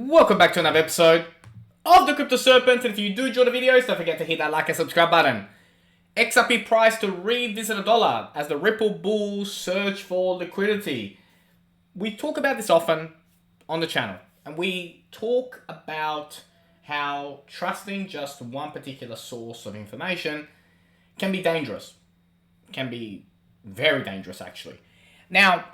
Welcome back to another episode of the Crypto Serpent, and if you do enjoy the videos, don't forget to hit that like and subscribe button. XRP price to revisit $1 as the Ripple bulls search for liquidity. We talk about this often on the channel, and we talk about how trusting just one particular source of information can be dangerous. Can be very dangerous, actually. Now,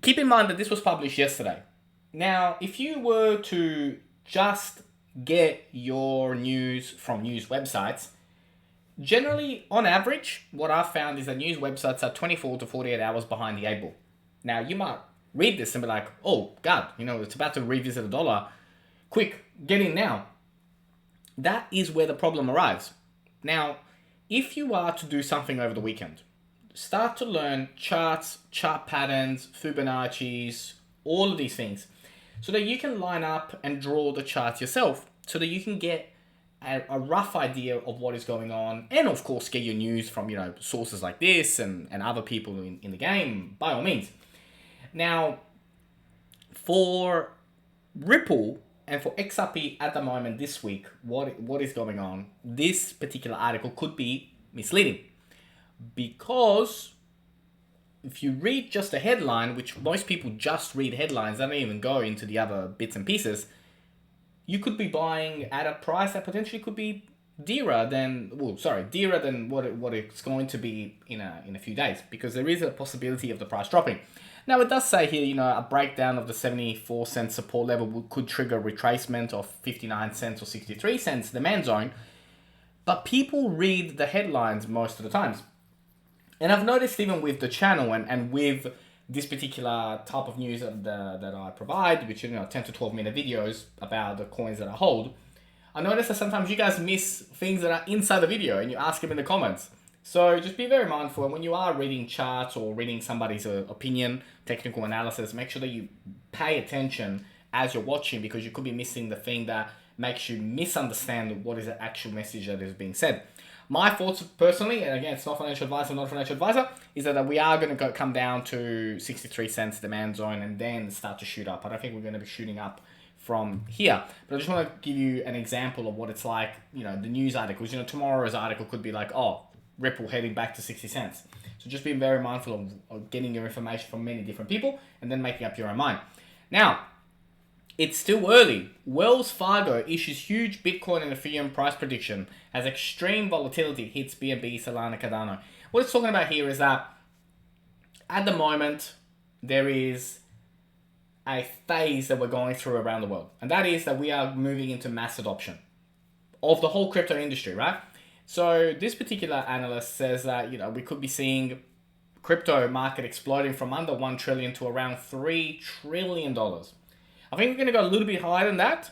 keep in mind that this was published yesterday. Now, if you were to just get your news from news websites, generally, on average, what I've found is that news websites are 24 to 48 hours behind the eight ball. Now, you might read this and be like, oh, God, it's about to revisit $1. Quick, get in now. That is where the problem arrives. Now, if you are to do something over the weekend, start to learn charts, chart patterns, Fibonacci's, all of these things, so that you can line up and draw the charts yourself, so that you can get a rough idea of what is going on, and of course get your news from sources like this and other people in the game, by all means. Now, for Ripple and for XRP at the moment this week, what is going on, this particular article could be misleading, because if you read just a headline, which most people just read headlines, they don't even go into the other bits and pieces, you could be buying at a price that potentially could be dearer than what it's going to be in a few days, because there is a possibility of the price dropping. Now, it does say here, a breakdown of the 74-cent support level could trigger retracement of 59 cents or 63 cents demand zone, but people read the headlines most of the times. And I've noticed even with the channel and with this particular type of news that I provide, which 10 to 12 minute videos about the coins that I hold, I notice that sometimes you guys miss things that are inside the video and you ask them in the comments. So just be very mindful, and when you are reading charts or reading somebody's opinion, technical analysis, make sure that you pay attention as you're watching, because you could be missing the thing that makes you misunderstand what is the actual message that is being said. My thoughts personally, and again, it's not financial advice, I'm not a financial advisor, is that we are going to come down to 63 cents demand zone and then start to shoot up. I don't think we're going to be shooting up from here. But I just want to give you an example of what it's like, the news articles. Tomorrow's article could be like, oh, Ripple heading back to 60 cents. So just be very mindful of getting your information from many different people and then making up your own mind. Now, it's still early. Wells Fargo issues huge Bitcoin and Ethereum price prediction as extreme volatility hits BNB, Solana, Cardano. What it's talking about here is that at the moment, there is a phase that we're going through around the world. And that is that we are moving into mass adoption of the whole crypto industry, right? So this particular analyst says that, we could be seeing crypto market exploding from under 1 trillion to around $3 trillion. I think we're going to go a little bit higher than that.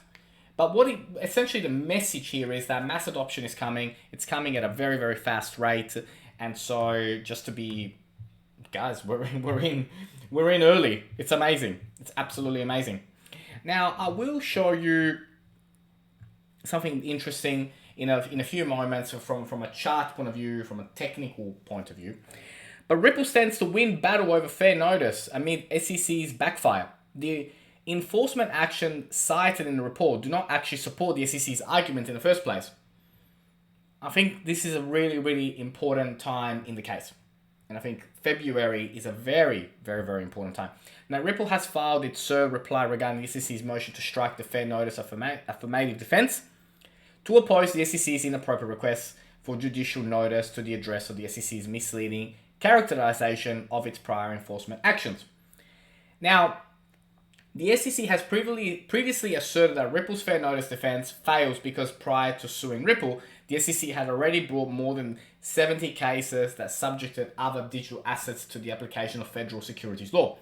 But essentially the message here is that mass adoption is coming. It's coming at a very, very fast rate. And so just to be, guys, we're in early. It's amazing. It's absolutely amazing. Now, I will show you something interesting in a few moments from a chart point of view, from a technical point of view. But Ripple stands to win battle over fair notice amid SEC's backfire. The enforcement action cited in the report do not actually support the SEC's argument in the first place. I think this is a really, really important time in the case. And I think February is a very, very, very important time. Now, Ripple has filed its SIR reply regarding the SEC's motion to strike the fair notice affirmative defense to oppose the SEC's inappropriate requests for judicial notice to the address of the SEC's misleading characterization of its prior enforcement actions. Now, the SEC has previously asserted that Ripple's fair notice defense fails because prior to suing Ripple, the SEC had already brought more than 70 cases that subjected other digital assets to the application of federal securities law.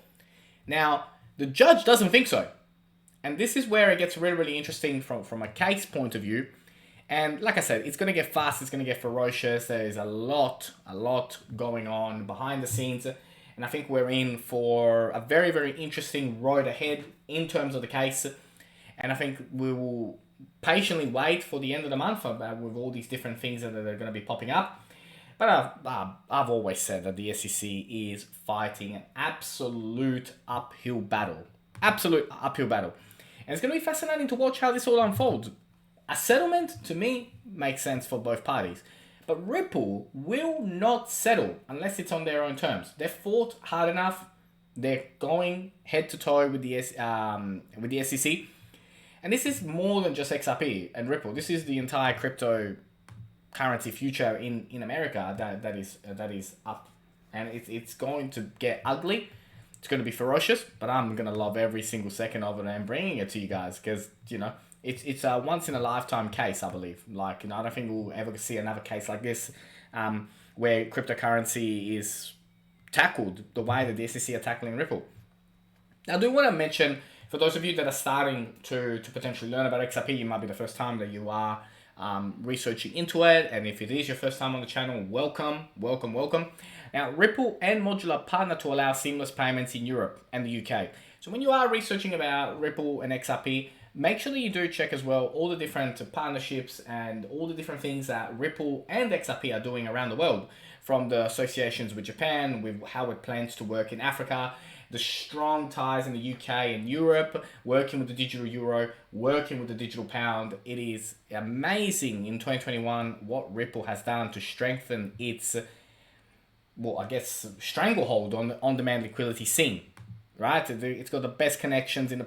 Now, the judge doesn't think so. And this is where it gets really, really interesting from a case point of view. And like I said, it's going to get fast, it's going to get ferocious. There is a lot going on behind the scenes. And I think we're in for a very, very interesting road ahead in terms of the case. And I think we will patiently wait for the end of the month with all these different things that are going to be popping up. But I've always said that the SEC is fighting an absolute uphill battle. And it's going to be fascinating to watch how this all unfolds. A settlement, to me, makes sense for both parties. But Ripple will not settle unless it's on their own terms. They've fought hard enough. They're going head to toe with the SEC. And this is more than just XRP and Ripple. This is the entire cryptocurrency future in America that is up. And it's going to get ugly. It's going to be ferocious, but I'm going to love every single second of it and bringing it to you guys because, it's a once in a lifetime case, I believe. Like, I don't think we'll ever see another case like this where cryptocurrency is tackled the way that the SEC are tackling Ripple. Now, I do want to mention, for those of you that are starting to potentially learn about XRP, you might be the first time that you are researching into it. And if it is your first time on the channel, welcome. Now, Ripple and Modular partner to allow seamless payments in Europe and the UK. So when you are researching about Ripple and XRP, make sure that you do check as well all the different partnerships and all the different things that Ripple and XRP are doing around the world, from the associations with Japan, with how it plans to work in Africa, the strong ties in the UK and Europe, working with the digital euro, working with the digital pound. It is amazing in 2021 what Ripple has done to strengthen its, stranglehold on the on-demand liquidity scene. Right, it's got the best connections in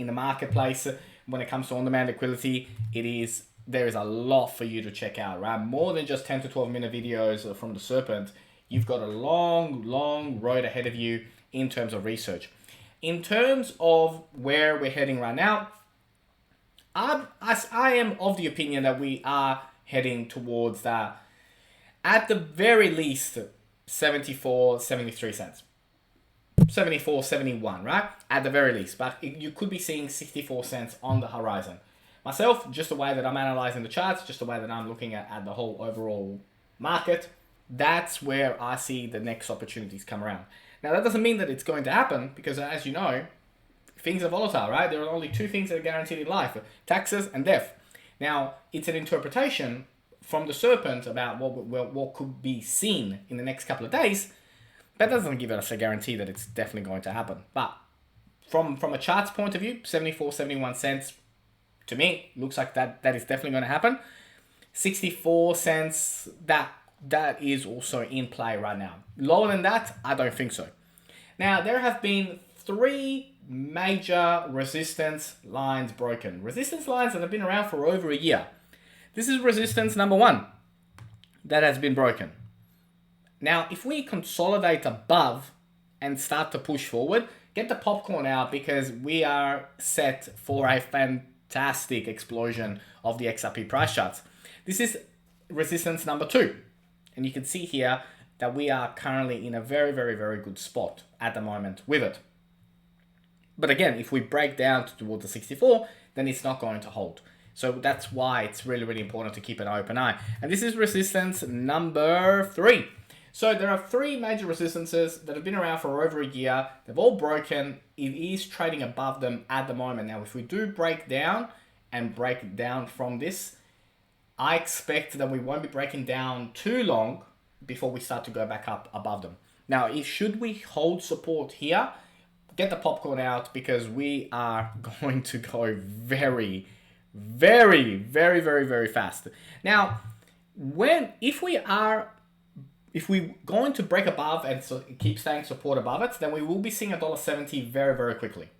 the marketplace when it comes to on-demand liquidity. There is a lot for you to check out, right? More than just 10 to 12 minute videos from the Serpent. You've got a long road ahead of you in terms of research. In terms of where we're heading right now, I am of the opinion that we are heading towards that, at the very least, 74, 73 cents. 74, 71, right? At the very least. But you could be seeing 64 cents on the horizon. Myself, just the way that I'm analyzing the charts, just the way that I'm looking at the whole overall market, that's where I see the next opportunities come around. Now, that doesn't mean that it's going to happen because, as you know, things are volatile, right? There are only two things that are guaranteed in life, taxes and death. Now, it's an interpretation from the Serpent about what could be seen in the next couple of days. That doesn't give us a guarantee that it's definitely going to happen. But from a charts point of view, 74, 71 cents, to me, looks like that is definitely going to happen. 64 cents, that is also in play right now. Lower than that, I don't think so. Now, there have been 3 major resistance lines broken. Resistance lines that have been around for over a year. This is resistance number 1 that has been broken. Now, if we consolidate above and start to push forward, get the popcorn out because we are set for a fantastic explosion of the XRP price charts. This is resistance number 2. And you can see here that we are currently in a very good spot at the moment with it. But again, if we break down towards the 64, then it's not going to hold. So that's why it's really important to keep an open eye. And this is resistance number 3. So there are 3 major resistances that have been around for over a year. They've all broken. It is trading above them at the moment. Now, if we do break down from this, I expect that we won't be breaking down too long before we start to go back up above them. Now, should we hold support here, get the popcorn out because we are going to go very fast. Now, if we're going to break above and keep staying support above it, then we will be seeing $1.70 very quickly.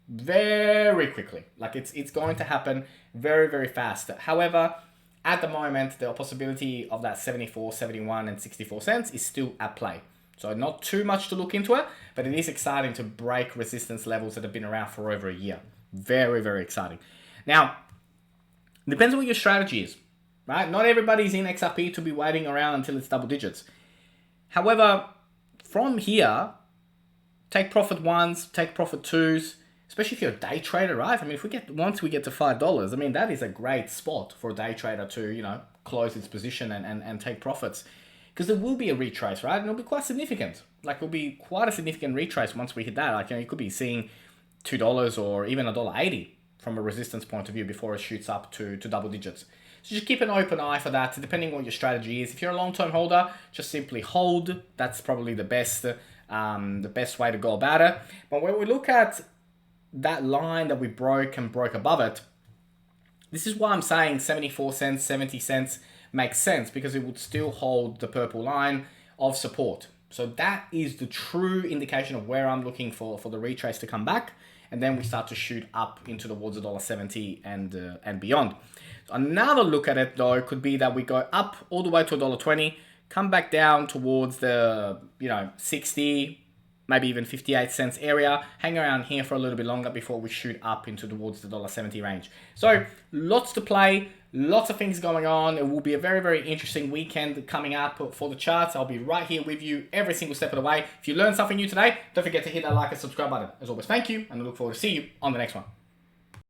Very quickly. Like it's going to happen very fast. However, at the moment, the possibility of that 74, 71, and 64 cents is still at play. So not too much to look into it, but it is exciting to break resistance levels that have been around for over a year. Very exciting. Now, it depends on what your strategy is, right? Not everybody's in XRP to be waiting around until it's double digits. However, from here, take profit 1s, take profit 2s, especially if you're a day trader, right? I mean, once we get to $5, I mean, that is a great spot for a day trader to, close its position and take profits. Because there will be a retrace, right? And it'll be quite significant. Like, it'll be quite a significant retrace once we hit that. Like, you could be seeing $2 or even $1.80 from a resistance point of view before it shoots up to double digits. So just keep an open eye for that, depending on what your strategy is. If you're a long-term holder, just simply hold. That's probably the best way to go about it. But when we look at that line that we broke and broke above it, this is why I'm saying 74 cents, 70 cents makes sense, because it would still hold the purple line of support. So that is the true indication of where I'm looking for the retrace to come back. And then we start to shoot up into towards the $1.70 and beyond. So another look at it though could be that we go up all the way to $1.20, come back down towards the 60, maybe even 58 cents area, hang around here for a little bit longer before we shoot up into towards the $1.70 range. So lots to play, lots of things going on. It will be a very, very interesting weekend coming up for the charts. I'll be right here with you every single step of the way. If you learned something new today, don't forget to hit that like and subscribe button. As always, thank you, and I look forward to see you on the next one.